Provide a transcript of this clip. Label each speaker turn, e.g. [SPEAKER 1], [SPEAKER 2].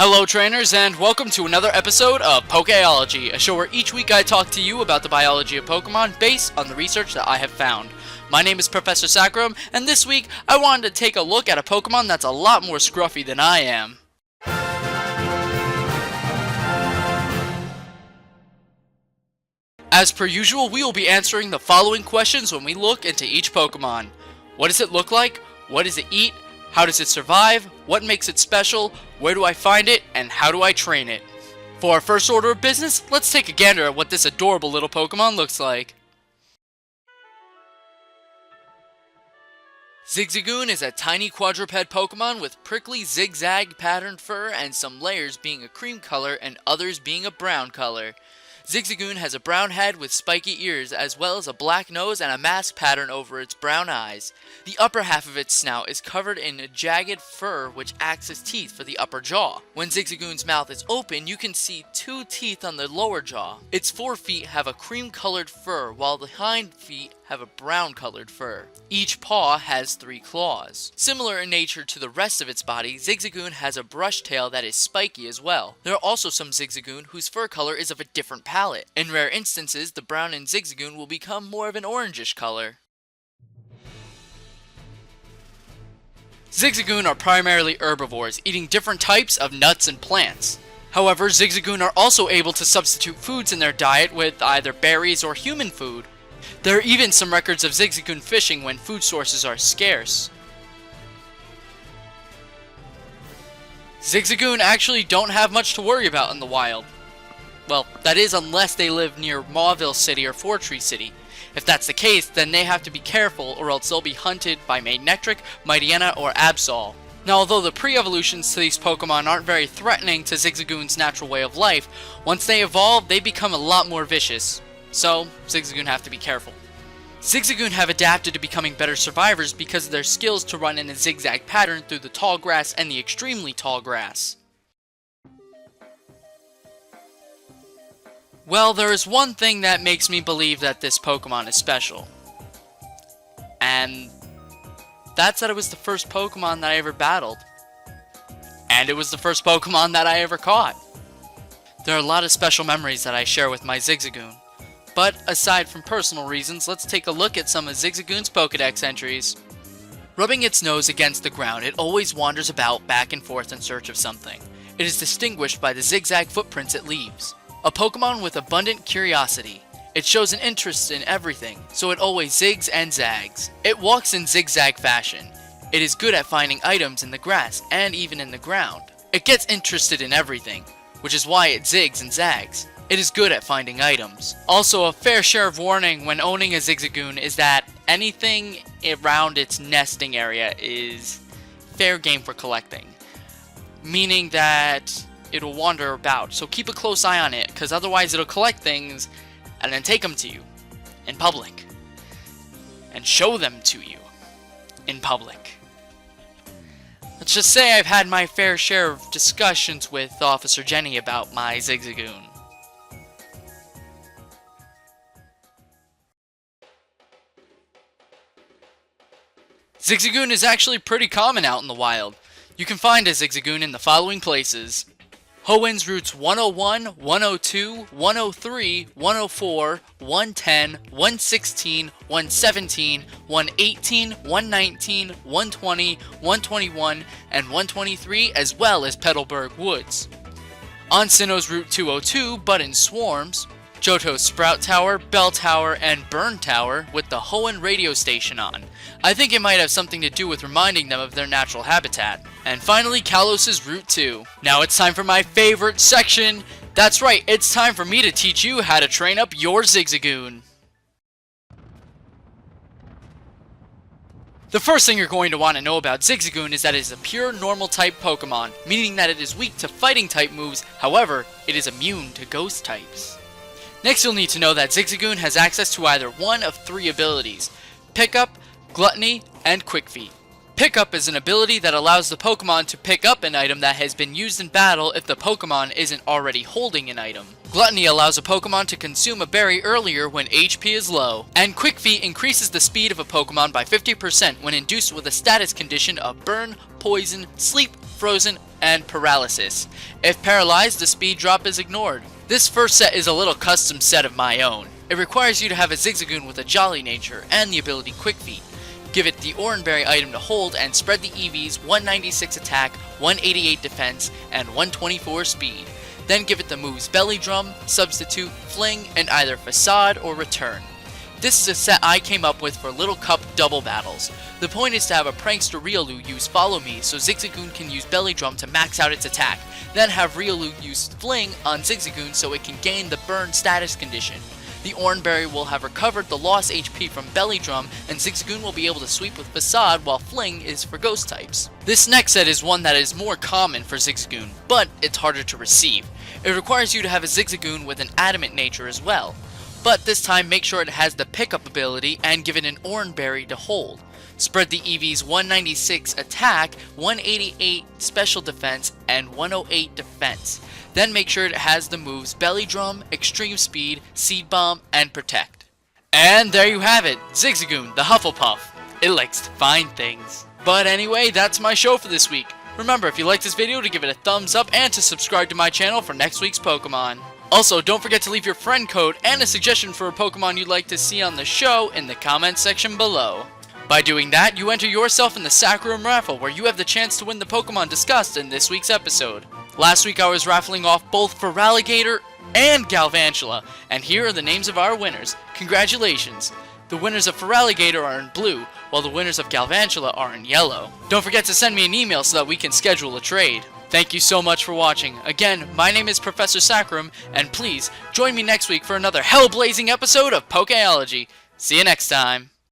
[SPEAKER 1] Hello trainers, and welcome to another episode of Pokéology, a show where each week I talk to you about the biology of Pokemon based on the research that I have found. My name is Professor SACCHARUM, and this week I wanted to take a look at a Pokemon that's a lot more scruffy than I am. As per usual, we will be answering the following questions when we look into each Pokemon. What does it look like? What does it eat? How does it survive? What makes it special? Where do I find it? And how do I train it? For our first order of business, let's take a gander at what this adorable little Pokemon looks like. Zigzagoon is a tiny quadruped Pokemon with prickly zigzag patterned fur and some layers being a cream color and others being a brown color. Zigzagoon has a brown head with spiky ears as well as a black nose and a mask pattern over its brown eyes. The upper half of its snout is covered in a jagged fur which acts as teeth for the upper jaw. When Zigzagoon's mouth is open, you can see two teeth on the lower jaw. Its forefeet have a cream colored fur while the hind feet have a brown colored fur. Each paw has 3 claws. Similar in nature to the rest of its body, Zigzagoon has a brush tail that is spiky as well. There are also some Zigzagoon whose fur color is of a different palette. In rare instances, the brown in Zigzagoon will become more of an orangish color. Zigzagoon are primarily herbivores, eating different types of nuts and plants. However, Zigzagoon are also able to substitute foods in their diet with either berries or human food. There are even some records of Zigzagoon fishing when food sources are scarce. Zigzagoon actually don't have much to worry about in the wild. Well, that is unless they live near Mauville City or Fortree City. If that's the case, then they have to be careful or else they'll be hunted by Magnetric, Mightyena, or Absol. Now, although the pre-evolutions to these Pokemon aren't very threatening to Zigzagoon's natural way of life, once they evolve, they become a lot more vicious. So, Zigzagoon have to be careful. Zigzagoon have adapted to becoming better survivors because of their skills to run in a zigzag pattern through the tall grass and the extremely tall grass. Well, there is one thing that makes me believe that this Pokemon is special. And that's that it was the first Pokemon that I ever battled. And it was the first Pokemon that I ever caught. There are a lot of special memories that I share with my Zigzagoon. But aside from personal reasons, let's take a look at some of Zigzagoon's Pokédex entries. Rubbing its nose against the ground, it always wanders about back and forth in search of something. It is distinguished by the zigzag footprints it leaves. A Pokemon with abundant curiosity. It shows an interest in everything, so it always zigs and zags. It walks in zigzag fashion. It is good at finding items in the grass and even in the ground. It gets interested in everything, which is why it zigs and zags. It is good at finding items. Also, a fair share of warning when owning a Zigzagoon is that anything around its nesting area is fair game for collecting. Meaning that it'll wander about, so keep a close eye on it, because otherwise it'll collect things and then take them to you in public. And show them to you in public. Let's just say I've had my fair share of discussions with Officer Jenny about my Zigzagoon. Zigzagoon is actually pretty common out in the wild. You can find a Zigzagoon in the following places: Hoenns Routes 101, 102, 103, 104, 110, 116, 117, 118, 119, 120, 121, and 123, as well as Petalburg Woods. On Sinnoh's Route 202, but in swarms. Johto's Sprout Tower, Bell Tower, and Burn Tower with the Hoenn radio station on. I think it might have something to do with reminding them of their natural habitat. And finally, Kalos's Route 2. Now it's time for my favorite section. That's right, it's time for me to teach you how to train up your Zigzagoon. The first thing you're going to want to know about Zigzagoon is that it is a pure normal type Pokemon, meaning that it is weak to fighting type moves, however, it is immune to ghost types. Next, you'll need to know that Zigzagoon has access to either one of 3 abilities: Pickup, Gluttony, and Quick Feet. Pickup is an ability that allows the Pokemon to pick up an item that has been used in battle if the Pokemon isn't already holding an item. Gluttony allows a Pokemon to consume a berry earlier when HP is low. And Quick Feet increases the speed of a Pokemon by 50% when induced with a status condition of Burn, Poison, Sleep, Frozen, and paralysis. If paralyzed, the speed drop is ignored. This first set is a little custom set of my own. It requires you to have a Zigzagoon with a jolly nature and the ability Quick Feet. Give it the Oranberry item to hold and spread the EV's 196 attack, 188 defense, and 124 speed. Then give it the moves Belly Drum, Substitute, Fling, and either Facade or Return. This is a set I came up with for Little Cup double battles. The point is to have a prankster Riolu use Follow Me so Zigzagoon can use Belly Drum to max out its attack, then have Riolu use Fling on Zigzagoon so it can gain the burn status condition. The Oranberry will have recovered the lost HP from Belly Drum, and Zigzagoon will be able to sweep with Facade while Fling is for ghost types. This next set is one that is more common for Zigzagoon, but it's harder to receive. It requires you to have a Zigzagoon with an adamant nature as well. But this time make sure it has the pickup ability and give it an Oranberry to hold. Spread the EV's 196 attack, 188 special defense, and 108 defense. Then make sure it has the moves Belly Drum, Extreme Speed, Seed Bomb, and Protect. And there you have it, Zigzagoon, the Hufflepuff. It likes to find things. But anyway, that's my show for this week. Remember, if you liked this video, to give it a thumbs up and to subscribe to my channel for next week's Pokemon. Also, don't forget to leave your friend code and a suggestion for a Pokemon you'd like to see on the show in the comments section below. By doing that, you enter yourself in the SACCHARUM raffle, where you have the chance to win the Pokemon discussed in this week's episode. Last week I was raffling off both Feraligatr and Galvantula, and here are the names of our winners. Congratulations! The winners of Feraligatr are in blue, while the winners of Galvantula are in yellow. Don't forget to send me an email so that we can schedule a trade. Thank you so much for watching. Again, my name is Professor SACCHARUM, and please join me next week for another hell-blazing episode of Pokéology. See you next time.